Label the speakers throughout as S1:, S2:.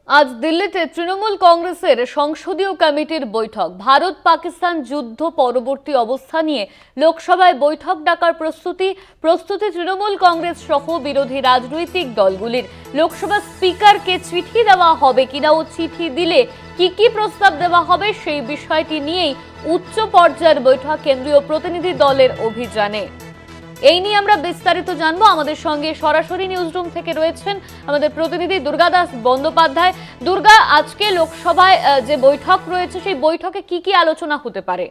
S1: আজ দিল্লিতে তৃণমূল কংগ্রেসের সংসদীয় কমিটির বৈঠক। ভারত পাকিস্তান যুদ্ধ পরবর্তী অবস্থা নিয়ে লোকসভায় বৈঠক ডাকার প্রস্তুতি তৃণমূল কংগ্রেস সহ বিরোধী রাজনৈতিক দলগুলির। লোকসভা স্পিকারকে চিঠি দেওয়া হবে কিনা ও চিঠি দিলে কি প্রস্তাব দেওয়া হবে সেই বিষয়টি নিয়েই উচ্চ পর্যায়ের বৈঠক কেন্দ্রীয় প্রতিনিধি দলের অভিযানে। এই নিয়ে আমরা বিস্তারিত জানবো। আমাদের সঙ্গে সরাসরি নিউজরুম থেকে রয়েছেন আমাদের প্রতিনিধি দুর্গাদাস বন্দ্যোপাধ্যায়। দুর্গা, আজকে লোকসভায় যে বৈঠক রয়েছে সেই বৈঠকে কি আলোচনা হতে পারে?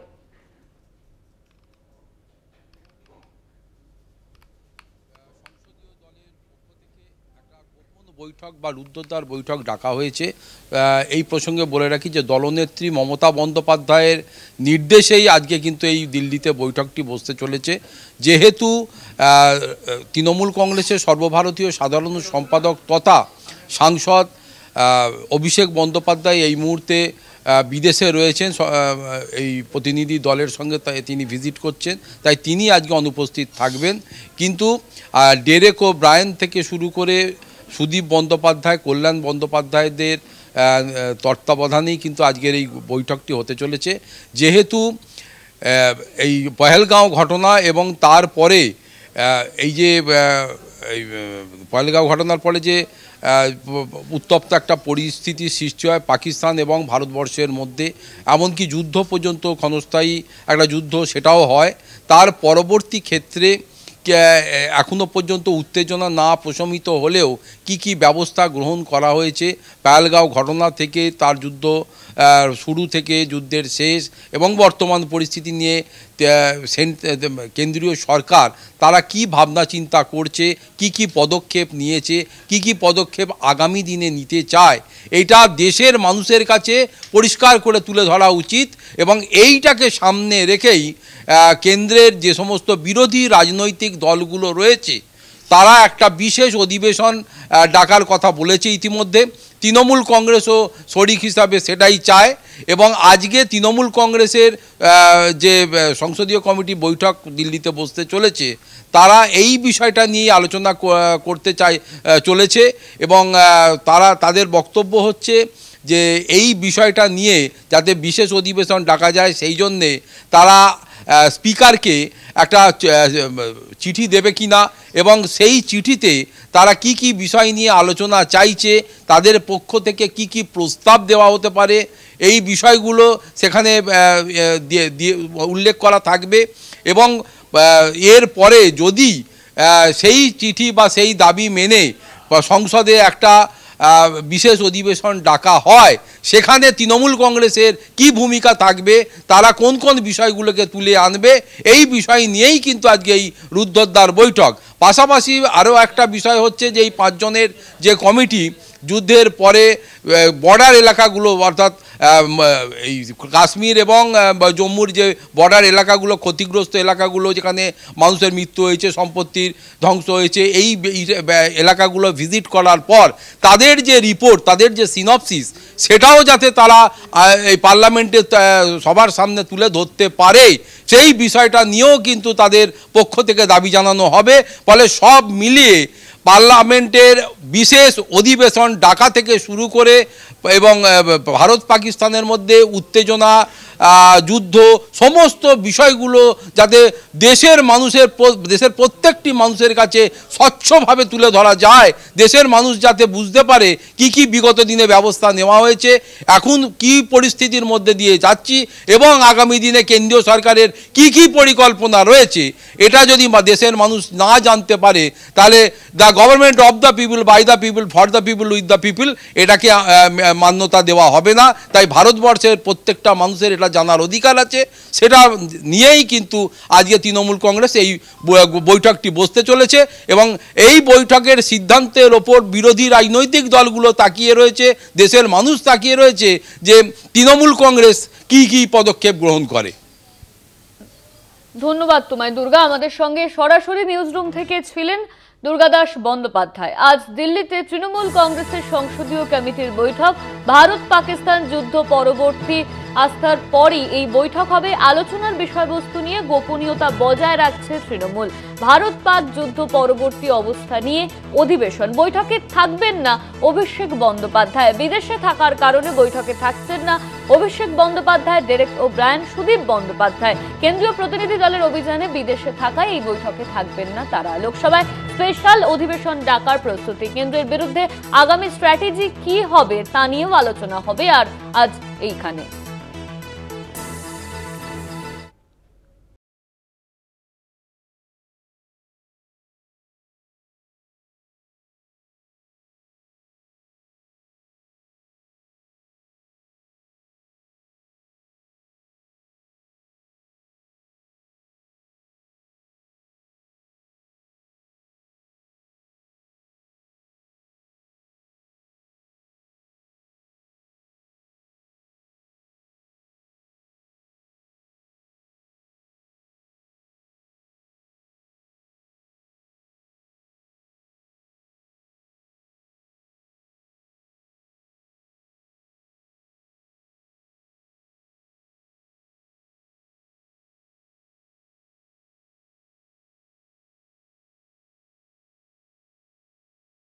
S2: বৈঠক বা রুদ্ধদ্বার বৈঠক ডাকা হয়েছে। এই প্রসঙ্গে বলে রাখি যে দলনেত্রী মমতা বন্দ্যোপাধ্যায়ের নির্দেশেই আজকে কিন্তু এই দিল্লিতে বৈঠকটি বসতে চলেছে। যেহেতু তৃণমূল কংগ্রেসের সর্বভারতীয় সাধারণ সম্পাদক তথা সাংসদ অভিষেক বন্দ্যোপাধ্যায় এই মুহূর্তে বিদেশে রয়েছেন, এই প্রতিনিধি দলের সঙ্গে তিনি ভিজিট করছেন, তাই তিনি আজকে অনুপস্থিত থাকবেন। কিন্তু ডেরেক ও ব্রায়ান থেকে শুরু করে সুদীপ বন্দ্যোপাধ্যায়, কল্যাণ বন্দ্যোপাধ্যায়দের তত্ত্বাবধানেই কিন্তু আজকের এই বৈঠকটি হতে চলেছে। যেহেতু এই পহেলগাঁও ঘটনা এবং তারপরে এই যে পহেলগাঁও ঘটনার পরে যে উত্তপ্ত একটা পরিস্থিতির সৃষ্টি হয় পাকিস্তান এবং ভারতবর্ষের মধ্যে, এমনকি যুদ্ধ পর্যন্ত ক্ষণস্থায়ী একটা যুদ্ধ সেটাও হয়, তার পরবর্তী ক্ষেত্রে এখনো পর্যন্ত উত্তেজনা না প্রশমিত হলেও কি ব্যবস্থা গ্রহণ করা হয়েছে পহেলগাঁও ঘটনা থেকে, তার যুদ্ধ শুরু থেকে যুদ্ধের শেষ এবং বর্তমান পরিস্থিতি নিয়ে কেন্দ্রীয় সরকার তারা কি ভাবনা চিন্তা করছে, কি পদক্ষেপ নিয়েছে, কি পদক্ষেপ আগামী দিনে নিতে চায়, এটা দেশের মানুষের কাছে পরিষ্কার করে তুলে ধরা উচিত। এবং এইটাকে সামনে রেখেই কেন্দ্রের যে সমস্ত বিরোধী রাজনৈতিক দলগুলো রয়েছে তারা একটা বিশেষ অধিবেশন ডাকার কথা বলেছে ইতিমধ্যে। তৃণমূল কংগ্রেসও শরিক হিসাবে সেটাই চায় এবং আজকে তৃণমূল কংগ্রেসের যে সংসদীয় কমিটি বৈঠক দিল্লিতে বসতে চলেছে তারা এই বিষয়টা নিয়ে আলোচনা করতে চলেছে এবং তাদের বক্তব্য হচ্ছে যে এই বিষয়টা নিয়ে যাতে বিশেষ অধিবেশন ডাকা যায় সেই জন্যে তারা স্পিকারকে একটা চিঠি দেবে কিনা এবং সেই চিঠিতে তারা কি বিষয় নিয়ে আলোচনা চাইছে, তাদের পক্ষ থেকে কি প্রস্তাব দেওয়া হতে পারে, এই বিষয়গুলো সেখানে উল্লেখ করা থাকবে। এবং এর পরে যদি সেই চিঠি বা সেই দাবি মেনে সংসদে একটা বিশেষ অধিবেশন ডাকা হয়, সেখানে তৃণমূল কংগ্রেসের কি ভূমিকা থাকবে, তারা কোন বিষয়গুলোকে তুলে আনবে, এই বিষয় নিয়েই কিন্তু আজকে এই রুদ্ধদ্বার বৈঠক। পাশাপাশি আরও একটা বিষয় হচ্ছে যে এই 5 জনের যে কমিটি যুদ্ধের পরে বর্ডার এলাকাগুলো অর্থাৎ এই কাশ্মীর এবং জম্মুর যে বর্ডার এলাকাগুলো, ক্ষতিগ্রস্ত এলাকাগুলো যেখানে মানুষের মৃত্যু হয়েছে, সম্পত্তির ধ্বংস হয়েছে, এই এলাকাগুলো ভিজিট করার পর তাদের যে রিপোর্ট, তাদের যে সিনপসিস, সেটাও যাতে তারা এই পার্লামেন্টে সবার সামনে তুলে ধরতে পারে, সেই বিষয়টা নিয়েও কিন্তু তাদের পক্ষ থেকে দাবি জানানো হবে। ফলে সব মিলিয়ে পার্লামেন্টের বিশেষ অধিবেশন ডাকা থেকে শুরু করে এবং ভারত পাকিস্তানের মধ্যে উত্তেজনা, যুদ্ধ, সমস্ত বিষয়গুলো যাতে দেশের প্রত্যেকটি মানুষের কাছে স্বচ্ছভাবে তুলে ধরা যায়, দেশের মানুষ যাতে বুঝতে পারে কি বিগত দিনে ব্যবস্থা নেওয়া হয়েছে, এখন কি পরিস্থিতির মধ্যে দিয়ে যাচ্ছি এবং আগামী দিনে কেন্দ্রীয় সরকারের কি পরিকল্পনা রয়েছে, এটা যদি দেশের মানুষ না জানতে পারে তাহলে the government of the people, by the people, for the people, with the people, এটাকে মান্যতা দেওয়া হবে না। তাই ভারতবর্ষের প্রত্যেকটা মানুষের এটা জানার অধিকার আছে, সেটা নিয়েই কিন্তু আজকে তৃণমূল কংগ্রেস এই বৈঠকটি বসতে চলেছে এবং এই বৈঠকের সিদ্ধান্তের ওপর বিরোধী রাজনৈতিক দলগুলো তাকিয়ে রয়েছে, দেশের মানুষ তাকিয়ে রয়েছে যে তৃণমূল কংগ্রেস কি পদক্ষেপ গ্রহণ করে।
S1: ধন্যবাদ তোমায় দুর্গা। আমাদের সঙ্গে সরাসরি নিউজরুম থেকে ছিলেন দুর্গাদাস বন্দ্যোপাধ্যায়। আজ দিল্লিতে তৃণমূল কংগ্রেসের সংসদীয় কমিটির বৈঠক। ভারত পাকিস্তান যুদ্ধ পরবর্তী আস্থার পরই এই বৈঠক হবে। আলোচনার বিষয়বস্তু নিয়ে গোপনীয়তা বজায় রাখছে তৃণমূল। ভারত পাক যুদ্ধ পরবর্তী অবস্থা নিয়ে অধিবেশন। বৈঠকে থাকবেন না অভিষেক বন্দ্যোপাধ্যায়। বিদেশে থাকার কারণে বৈঠকে থাকছেন না অভিষেক বন্দ্যোপাধ্যায়, ডেরেক ওব্রায়েন, সুদীপ বন্দ্যোপাধ্যায়। কেন্দ্রীয় প্রতিনিধি দলের অভিযানে বিদেশে থাকায় এই বৈঠকে থাকবেন না তারা। লোকসভায় স্পেশাল অধিবেশন ডাকার প্রস্তুতি। কেন্দ্রের বিরুদ্ধে আগামী স্ট্র্যাটেজি কি হবে তা নিয়েও আলোচনা হবে আর আজ এইখানে।